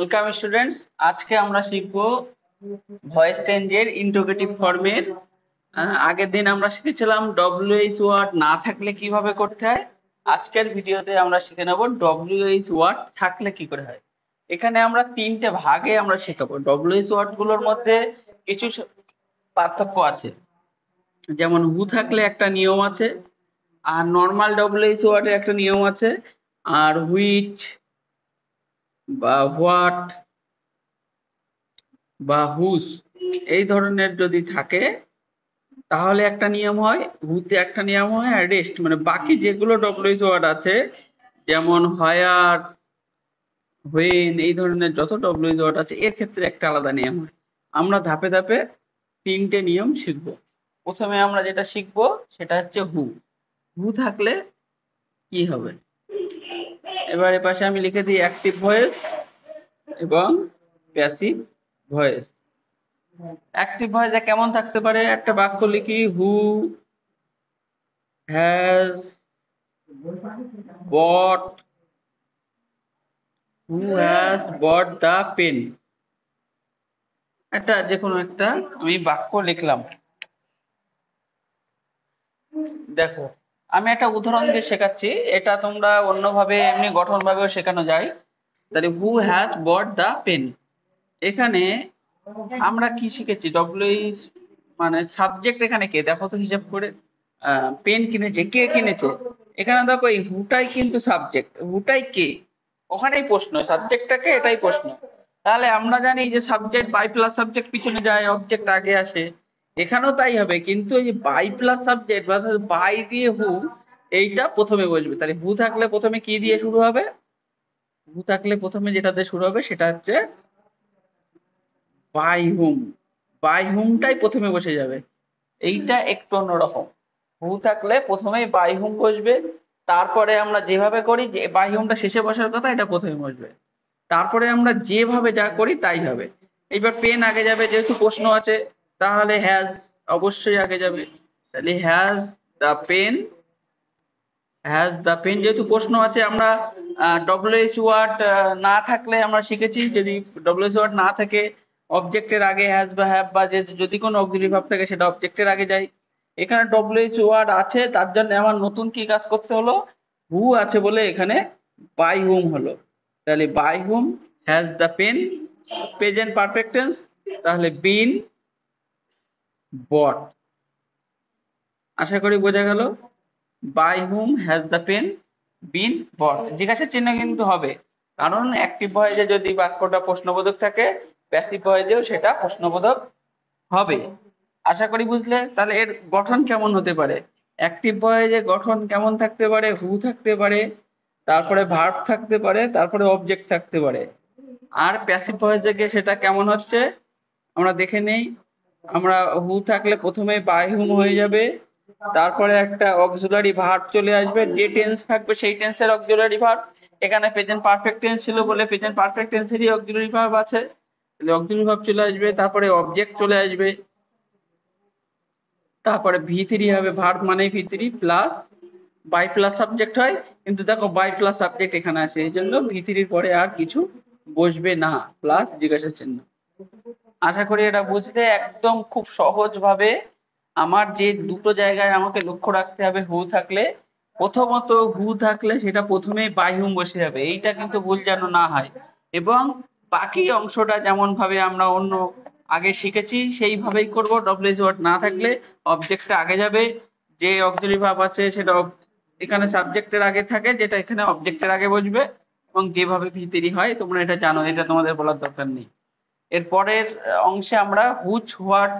Welcome students. আজকে আমরা শিখব ভয়েস চেঞ্জের ইন্টারোগেটিভ ফর্মের। আগের দিন আমরা শিখেছিলাম ডব্লিউএইচ ওয়ার্ড না থাকলে কিভাবে করতে হয়। আজকের ভিডিওতে আমরা শিখে নেব ডব্লিউএইচ ওয়ার্ড থাকলে কি করে হয়। এখানে আমরা তিনটে ভাগে আমরা শেখাবো। ডব্লিউএইচ ওয়ার্ড গুলোর মধ্যে কিছু পার্থক্য আছে, যেমন হু থাকলে একটা নিয়ম আছে, আর নর্মাল ডব্লিউএইচ ওয়ার্ডের একটা নিয়ম আছে, আর হুইচ বা হোয়াট বা হুস এই ধরনের যদি থাকে তাহলে একটা নিয়ম হয়, হুতে একটা নিয়ম হয়, আর রেস্ট মানে বাকি যেগুলো ডব্লিউএইচ ওয়ার্ড আছে যেমন হায়ার, হোয়েন এই ধরনের যত ডব্লিউএইচ ওয়ার্ড আছে এর ক্ষেত্রে একটা আলাদা নিয়ম হয়। আমরা ধাপে ধাপে তিনটে নিয়ম শিখব। প্রথমে আমরা যেটা শিখব সেটা হচ্ছে হু। হু থাকলে কি হবে, এবার এপাশে আমি লিখে দিই অ্যাক্টিভ ভয়েস এবং প্যাসিভ ভয়েস। অ্যাক্টিভ ভয়েসে কেমন থাকতে পারে, একটা বাক্য লিখি, who has bought the pen. একটা যে কোনো একটা আমি বাক্য লিখলাম। দেখো, আমি একটা উদাহরণ দিয়ে শেখাচ্ছি, এটা তোমরা অন্যভাবে এমনি গঠন ভাবেও শেখানো যায়। তাহলে who has bought the pen, এখানে আমরা কি শিখেছি, ডব্লিউএইচ মানে সাবজেক্ট এখানে কে, দেখো তো হিসাব করে। পেন কিনেছে, কে কিনেছে, এখানে দেখো এই হুটাই কিন্তু সাবজেক্ট, হুটাই কে, ওখানেই প্রশ্ন, সাবজেক্টটাকে এটাই প্রশ্ন। তাহলে আমরা জানি যে সাবজেক্ট বাই প্লাস সাবজেক্ট পিছনে যায়, অবজেক্ট আগে আসে, এখানেও তাই হবে, কিন্তু এই বাই প্লাস সাবজেক্ট বা বাই দিয়ে হু এইটা প্রথমে বসবে। তাহলে হু থাকলে প্রথমে কি দিয়ে শুরু হবে, হু থাকলে প্রথমে যেটাতে শুরু হবে সেটা হচ্ছে বাই হুম। বাই হুমটাই প্রথমে বসে যাবে, এইটা একটু অন্যরকম। হু থাকলে প্রথমেই বাই হুম বসবে, তারপরে আমরা যেভাবে করি যে বাই হুমটা শেষে বসার কথা, এটা প্রথমে বসবে, তারপরে আমরা যেভাবে যা করি তাই হবে। এইবার পেন আগে যাবে, যেহেতু প্রশ্ন আছে, তাহলে হ্যাজ অবশ্যই আগে যাবে। তাহলে হ্যাজ দ্য পেন যেহেতু প্রশ্ন আছে, আমরা ডব্লিউএইচ ওয়ার্ড না থাকলে আমরা শিখেছি যদি ডব্লিউএইচ ওয়ার্ড না থাকে অবজেক্টের আগে হ্যাজ বা হ্যাভ বা যে যদি কোনো অক্সিলারি ভার্ব থাকে সেটা অবজেক্টের আগে যায়। এখানে ডব্লিউএইচ ওয়ার্ড আছে, তার জন্য আমার নতুন কি কাজ করতে হলো, হু আছে বলে এখানে বাই হুম হলো। তাহলে by whom has the pen, present perfect tense, তাহলে বিন বট। আশা করি বোঝা গেল। By whom has the pen been bought, জিজ্ঞাসা চিহ্ন কিন্তু হবে, কারণ অ্যাক্টিভ ভয়েসে যদি বাক্যটা প্রশ্নবোধক থাকে, প্যাসিভ ভয়েসেও সেটা প্রশ্নবোধক হবে। আশা করি বুঝলে। তাহলে এর গঠন কেমন হতে পারে, অ্যাক্টিভ ভয়েসে গঠন কেমন থাকতে পারে, হু থাকতে পারে, তারপরে ভার্ব থাকতে পারে, তারপরে অবজেক্ট থাকতে পারে। আর প্যাসিভ ভয়েসে গিয়ে সেটা কেমন হচ্ছে আমরা দেখে নেই। আমরা হু থাকলে প্রথমে বাই হুম হয়ে যাবে, তারপরে একটা অক্সিলারি ভার্ব চলে আসবে, যে টেন্স থাকবে সেই টেন্সের অক্সিলারি ভার্ব। এখানে প্রেজেন্ট পারফেক্ট টেন্স ছিল বলে প্রেজেন্ট পারফেক্ট টেন্সেরই অক্সিলারি ভার্ব আছে, তাহলে অক্সিলারি ভার্ব চলে আসবে, তারপরে অবজেক্ট চলে আসবে, তারপরে ভি থ্রি হবে, ভার্ব মানে V three plus by plus subject হয়, কিন্তু দেখো বাই প্লাস সাবজেক্ট এখানে আসে, এই জন্য ভি থ্রির পরে আর কিছু বসবে না, প্লাস জিজ্ঞাসা চিহ্ন। আশা করি এটা বুঝলে একদম খুব সহজ ভাবে। আমার যে দুটো জায়গায় আমাকে লক্ষ্য রাখতে হবে, হু থাকলে প্রথমত হু থাকলে সেটা প্রথমেই বাই হুম বসে যাবে, এইটা কিন্তু ভুল যেন না হয়। এবং বাকি অংশটা যেমন ভাবে আমরা অন্য আগে শিখেছি সেইভাবেই করব। ডব্লিউএইচ ওয়ার্ড না থাকলে অবজেক্টটা আগে যাবে, যে অক্সিলারি ভার্ব আছে সেটা এখানে সাবজেক্টের আগে থাকে, যেটা এখানে অবজেক্টের আগে বসবে, এবং যেভাবে ভিতরি হয় তোমরা এটা জানো, এটা তোমাদের বলার দরকার নেই। এর পরের অংশে আমরা হুচ, হোয়াট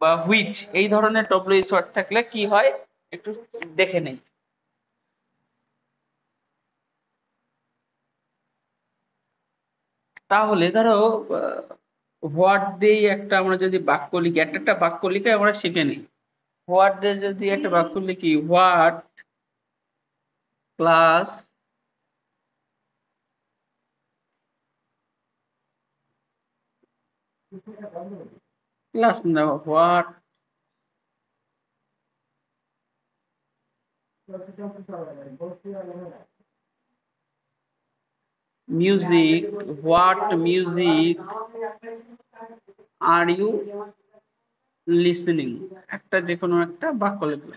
বা হুইচ এই ধরনের ডব্লিউএইচ ওয়ার্ড থাকলে কি হয় একটু দেখে নেই। তাহলে ধরো হোয়াট দিয়ে একটা আমরা যদি বাক্য লিখি, একটা একটা বাক্য লিখে আমরা শিখে নিই। হোয়াট দিয়ে যদি একটা বাক্য লিখি, হোয়াট প্লাস প্লাস না, what music, what music are you listening, একটা যে কোনো একটা বাক্য লিখবে।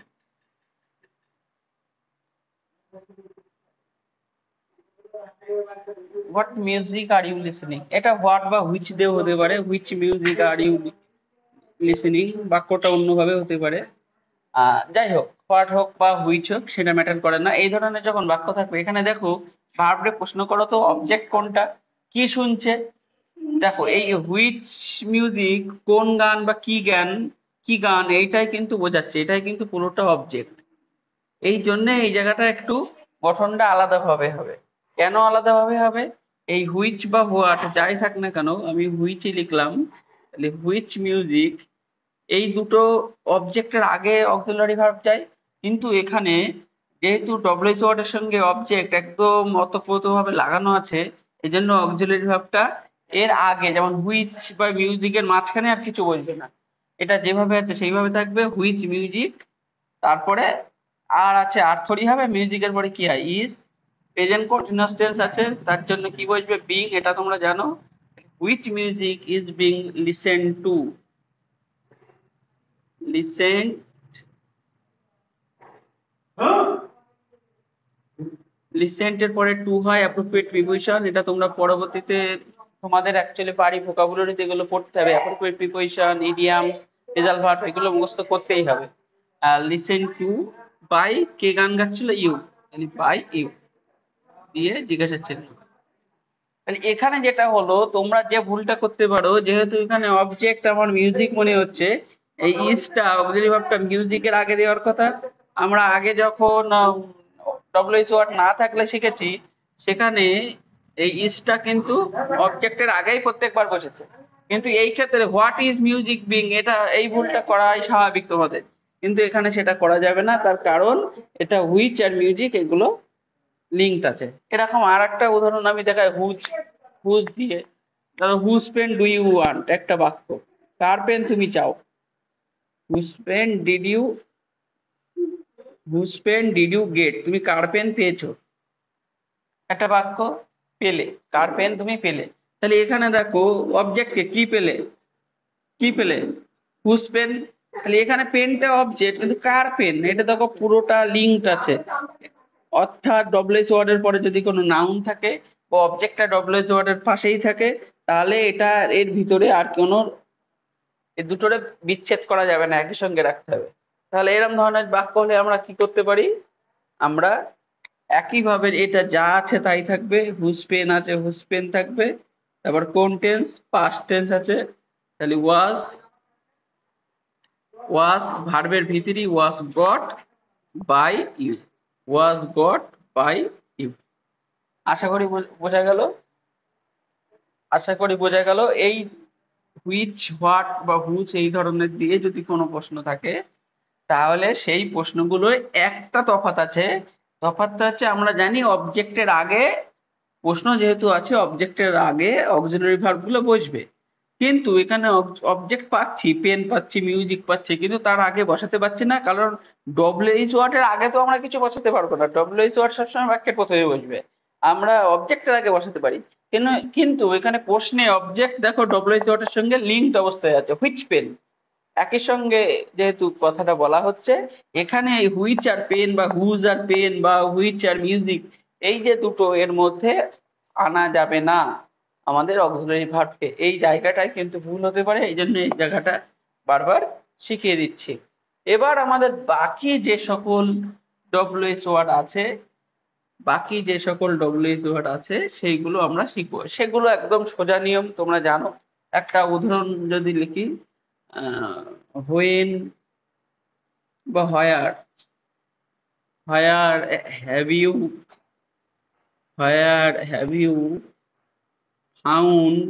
What music are you listening, এটা হোয়াট বা হুইচ দিয়েও হতে পারে, which music are you listening, বাক্যটা অন্যভাবে হতে পারে। যাই হোক, হোয়াট হোক বা হুইচ হোক সেটা ম্যাটার করে না। এই ধরনের যখন বাক্য থাকবে, এখানে দেখো ভার্বরে প্রশ্ন করো তো অবজেক্ট কোনটা, কি শুনছে। দেখো এই হুইচ মিউজিক, কোন গান বা কি গান এইটাই কিন্তু বোঝাচ্ছে, এটাই কিন্তু পুরোটা অবজেক্ট। এই জন্য এই জায়গাটা একটু গঠনটা আলাদাভাবে হবে। কেন আলাদাভাবে হবে? এই হুইচ বা হোয়াট যাই থাক না কেন, আমি হুইচই লিখলাম, তাহলে হুইচ মিউজিক, এই দুটো অবজেক্টের আগে অক্সিলারি ভার্ব যায়। কিন্তু এখানে যেহেতু ডব্লিউএইচ ওয়ার্ডের সঙ্গে অবজেক্ট একদম ওতপ্রোতভাবে লাগানো আছে, এই জন্য অক্সিলারি ভার্বটা এর আগে, যেমন হুইচ বা মিউজিকের মাঝখানে আর কিছু বসবে না, এটা যেভাবে আছে সেইভাবে থাকবে, হুইচ মিউজিক, তারপরে আর আছে আর থরি হবে, মিউজিকের পরে কি হয়, ইজ। প্রেজেন্ট কন্টিনিউয়াস টেন্স আছে, তার জন্য কি বসবে, বিং, এটা তোমরা জানো। Which music is being listen to, listen, লিসেন্ট এর পরে টু হয় অ্যাপ্রোপ্রিয়েট প্রিপোজিশন, এটা তোমরা পরবর্তীতে তোমাদের অ্যাকচুয়ালি বাড়ি ভোকাবুলারিতে এগুলো পড়তে হবে, appropriate preposition, idioms, phrasal verb, এগুলো মুখস্থ করতেই হবে। লিসেন টু বাই, কে গান গাচ্ছিল, ইউ, বাই ইউ দিয়ে জিজ্ঞাসা চিহ্ন। তাহলে এখানে যেটা হলো, তোমরা যে ভুলটা করতে পারো, যেহেতু এখানে অবজেক্ট আমার মিউজিক মনে হচ্ছে, এই ইসটা অক্সিলারি ভার্বটা মিউজিকের আগে দেওয়ার কথা। আমরা আগে যখন ডব্লিউএইচ ওয়ার্ড না থাকলে শিখেছি, সেখানে এই ইসটা কিন্তু অবজেক্টের আগেই প্রত্যেকবার বসেছে। কিন্তু এই ক্ষেত্রে হোয়াট ইজ মিউজিক বিং, এটা এই ভুলটা করাই স্বাভাবিক তোমাদের, কিন্তু এখানে সেটা করা যাবে না, তার কারণ এটা হুইচ আর মিউজিক এগুলো লিঙ্কড আছে। এরকম আর একটা উদাহরণ আমি দেখাই, হুজ, হুজ দিয়ে, ধরো whose pen do you want, একটা বাক্য, কার পেন তুমি চাও, whose pen did you, whose pen did you get, তুমি কার পেন পেয়েছো, একটা বাক্য, পেলে, কার পেন তুমি পেলে। তাহলে এখানে দেখো অবজেক্টকে কি পেলে, কি পেলে, হুজ পেন, তাহলে এখানে পেনটা অবজেক্ট, কিন্তু কার পেন, এটা দেখো পুরোটা লিঙ্কড আছে। অর্থাৎ ডব্লিউএইচ ওয়ার্ডের পরে যদি কোনো নাউন থাকে বা অবজেক্টটা ডব্লিউএইচ ওয়ার্ডের পাশেই থাকে, তাহলে এটা এর ভিতরে আর কোনো, এই দুটোরে বিচ্ছেদ করা যাবে না, একই সঙ্গে রাখতে হবে। তাহলে এরকম ধরনের বাক্য হলে আমরা কি করতে পারি, আমরা একইভাবে এটা যা আছে তাই থাকবে, হুজ পেন আছে হুজ পেন থাকবে, তারপর কোন টেন্স, পাস্ট টেন্স আছে, তাহলে ওয়াজ ভার্বের ভিতরি, was got by you, was got by you. আশা করি বোঝা গেল, আশা করি বোঝা গেল। এই হুইচ, হোয়াট বা হুচ এই ধরনের দিয়ে যদি কোনো প্রশ্ন থাকে, তাহলে সেই প্রশ্নগুলোর একটা তফাৎ আছে, তফাৎটা হচ্ছে আমরা জানি অবজেক্টের আগে, প্রশ্ন যেহেতু আছে অবজেক্টের আগে অক্সিলারি ভার্ব গুলো বসবে, কিন্তু এখানে অবজেক্ট পাচ্ছি, পেন পাচ্ছি, মিউজিক পাচ্ছি, কিন্তু তার আগে বসাতে পারছি না, কারণ ডব্লিউএইচ ওয়ার্ড এর আগে তো আমরা কিছু বসাতে পারবো না, ডব্লিউএইচ ওয়ার্ড সবসময় বাক্যের প্রথমে বসবে, আমরা অবজেক্টের আগে বসাতে পারি। কিন্তু এখানে প্রশ্নে অবজেক্ট দেখো ডব্লিউএইচ ওয়ার্ড এর সঙ্গে লিঙ্কড অবস্থায় আছে, হুইচ পেন, একই সঙ্গে যেহেতু কথাটা বলা হচ্ছে, এখানে এই হুইচ আর পেন বা হুজ আর পেন বা হুইচ আর মিউজিক, এই যে দুটো এর মধ্যে আনা যাবে না আমাদের অক্সিলারি ভার্বকে, এই জায়গাটায় কিন্তু ভুল হতে পারে, এই জন্য এই জায়গাটা বারবার শিখিয়ে দিচ্ছি। এবার আমাদের বাকি যে সকল ডব্লিউএইচ ওয়ার্ড আছে, বাকি যে সকল ডব্লিউএইচ ওয়ার্ড আছে সেইগুলো আমরা শিখবো, সেগুলো একদম সোজা নিয়ম, তোমরা জানো। একটা উদাহরণ যদি লিখি, হোয়েন বা where have you, where have you found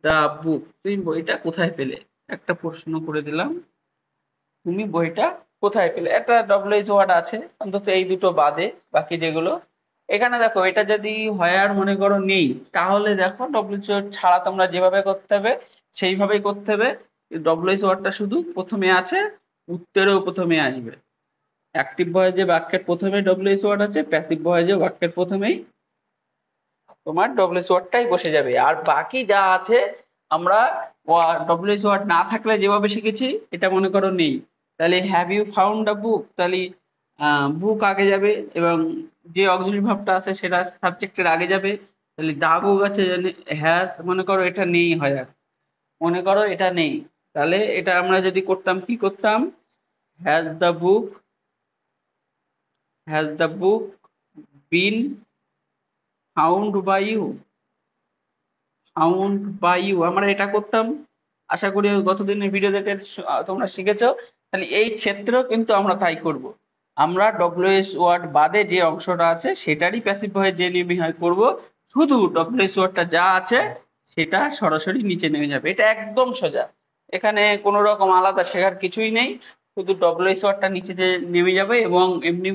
the book, তুমি বইটা কোথায় পেলে, একটা প্রশ্ন করে দিলাম, তুমি বইটা কোথায় পেলে, একটা ডব্লিউএইচ ওয়ার্ড আছে, অন্তত এই দুটো বাদে বাকি যেগুলো। এখানে দেখো এটা যদি হোয়ার মনে করো নেই, তাহলে দেখো ডব্লিউএইচ ওয়ার্ড ছাড়া তোমরা যেভাবে করতে হবে সেইভাবেই করতে হবে, ডব্লিউএইচ ওয়ার্ডটা শুধু প্রথমে আছে, উত্তরেও প্রথমে আসবে। অ্যাক্টিভ ভয়েসে বাক্যের প্রথমে ডব্লিউএইচ ওয়ার্ড আছে, প্যাসিভ ভয়েসে বাক্যের প্রথমেই তোমার ডব্লিউএস ওয়ার্ডটাই বসে যাবে। আর বাকি যা আছে আমরা ডব্লিউএস ওয়ার্ড না থাকলে যেভাবে শিখেছি, এটা মনে করো নেই, তাহলে হ্যাভ ইউ ফাউন্ড আ বুক, তাহলে বুক আগে যাবে এবং যে অক্সিলারি ভার্বটা আছে সেটা সাবজেক্টের আগে যাবে। তাহলে দা বুক আছে, হ্যাজ মনে করো এটা নেই হয়, আর মনে করো এটা নেই, তাহলে এটা আমরা যদি করতাম কি করতাম, has the book, has the book been found by you, found by you আমরা এটা করতাম। আশা করি গত দিনের ভিডিও দেখে তোমরা শিখেছো। তাহলে এই ক্ষেত্রেও কিন্তু আমরা তাই করব, আমরা ডব্লিউএস ওয়ার্ড বাদে যে অংশটা আছে সেটারই প্যাসিভ ভয়েস যে নিয়মে হয় করব, শুধু ডব্লিউএস ওয়ার্ডটা যা আছে সেটা সরাসরি নিচে নেমে যাবে। এটা একদম সোজা, এখানে কোনো রকম আলাদা শেখার কিছুই নেই, শুধু ডব্লিউএস ওয়ার্ডটা নিচে যে নেমে যাবে এবং এমনি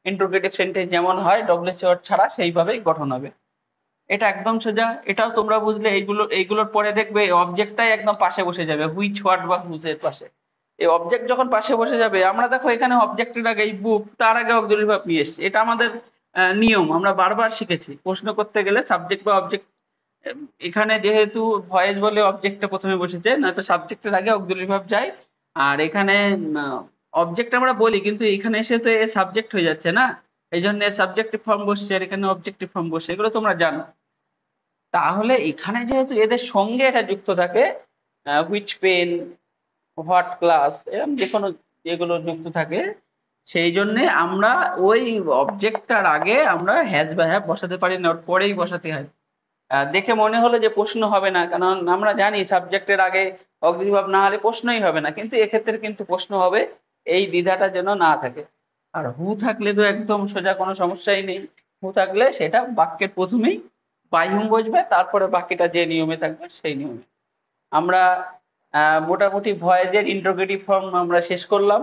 ইন্টারোগেটিভ সেন্টেন্স যেমন হয় ডব্লিউএস ওয়ার্ড ছাড়া সেইভাবেই গঠন হবে। এটা একদম সোজা, এটাও তোমরা বুঝলে। এইগুলোর পরে দেখবে অবজেক্টটাই একদম পাশে বসে যাবে, হুইচ হোয়াট বা হুজ এর পাশে। এই অবজেক্ট যখন পাশে বসে যাবে, আমরা দেখো এখানে অবজেক্টের আগে এই বুক, তার আগে অক্সিলারি ভার্ব নিয়ে এসেছি, এটা আমাদের নিয়ম, আমরা বারবার শিখেছি। প্রশ্ন করতে গেলে সাবজেক্ট বা অবজেক্ট, এখানে যেহেতু ভয়েস বলে অবজেক্টটা প্রথমে বসেছে, নয়তো সাবজেক্টের আগে অক্সিলারি ভার্ব যায়। আর এখানে অবজেক্ট আমরা বলি, কিন্তু এখানে এসে তো এ সাবজেক্ট হয়ে যাচ্ছে না, এই জন্য সাবজেক্টিভ ফর্ম বসছে আর এখানে অবজেক্টিভ ফর্ম বসছে, এগুলো তোমরা জানো। তাহলে এখানে যেহেতু এদের সঙ্গে এটা যুক্ত থাকে, হুইচ পেন, হোয়াট ক্লাস, এরকম যে কোনো যেগুলো যুক্ত থাকে, সেই জন্যে আমরা ওই অবজেক্টটার আগে আমরা হ্যাজ বা হ্যাভ বসাতে পারি না, ওর পরেই বসাতে হয়। দেখে মনে হলো যে প্রশ্ন হবে না, কারণ আমরা জানি সাবজেক্টের আগে অগ্নিভাব ভাব না হলে প্রশ্নই হবে না, কিন্তু এক্ষেত্রে কিন্তু প্রশ্ন হবে, এই দ্বিধাটা যেন না থাকে। আর হু থাকলে তো একদম সোজা, কোনো সমস্যাই নেই। হু থাকলে সেটা বাক্যের প্রথমেই বাই হুম বসবে, তারপরে বাকিটা যে নিয়মে থাকবে সেই নিয়মে। আমরা মোটামুটি ভয়েজের ইন্টারোগেটিভ ফর্ম আমরা শেষ করলাম।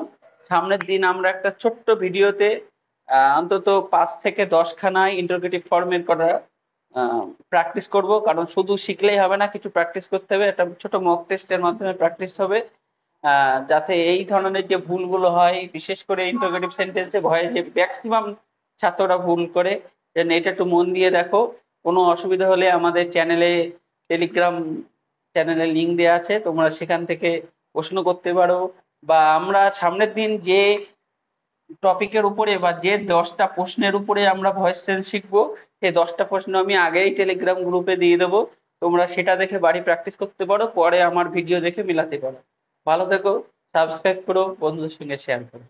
সামনের দিন আমরা একটা ছোট্ট ভিডিওতে অন্তত 5 থেকে 10 খানা ইন্টারোগেটিভ ফর্মের করা প্র্যাকটিস করব, কারণ শুধু শিখলেই হবে না, কিছু প্র্যাকটিস করতে হবে। একটা ছোট মক টেস্টের মাধ্যমে প্র্যাকটিস হবে, যাতে এই ধরনের যে ভুলগুলো হয়, বিশেষ করে ইন্টারোগেটিভ সেন্টেন্সে ভয়ে যে ম্যাক্সিমাম ছাত্ররা ভুল করে, যেন এটা একটু মন দিয়ে দেখো। কোনো অসুবিধা হলে আমাদের চ্যানেলে, টেলিগ্রাম চ্যানেলের লিঙ্ক দেওয়া আছে, তোমরা সেখান থেকে প্রশ্ন করতে পারো। বা আমরা সামনের দিন যে টপিকের উপরে বা যে 10টা প্রশ্নের উপরে আমরা ভয়েস সেন্স শিখবো, সেই 10টা প্রশ্ন আমি আগেই টেলিগ্রাম গ্রুপে দিয়ে দেবো, তোমরা সেটা দেখে বাড়ি প্র্যাকটিস করতে পারো, পরে আমার ভিডিও দেখে মিলাতে পারো। ভালো থেকো, সাবস্ক্রাইব করো, বন্ধুদের সঙ্গে শেয়ার করো।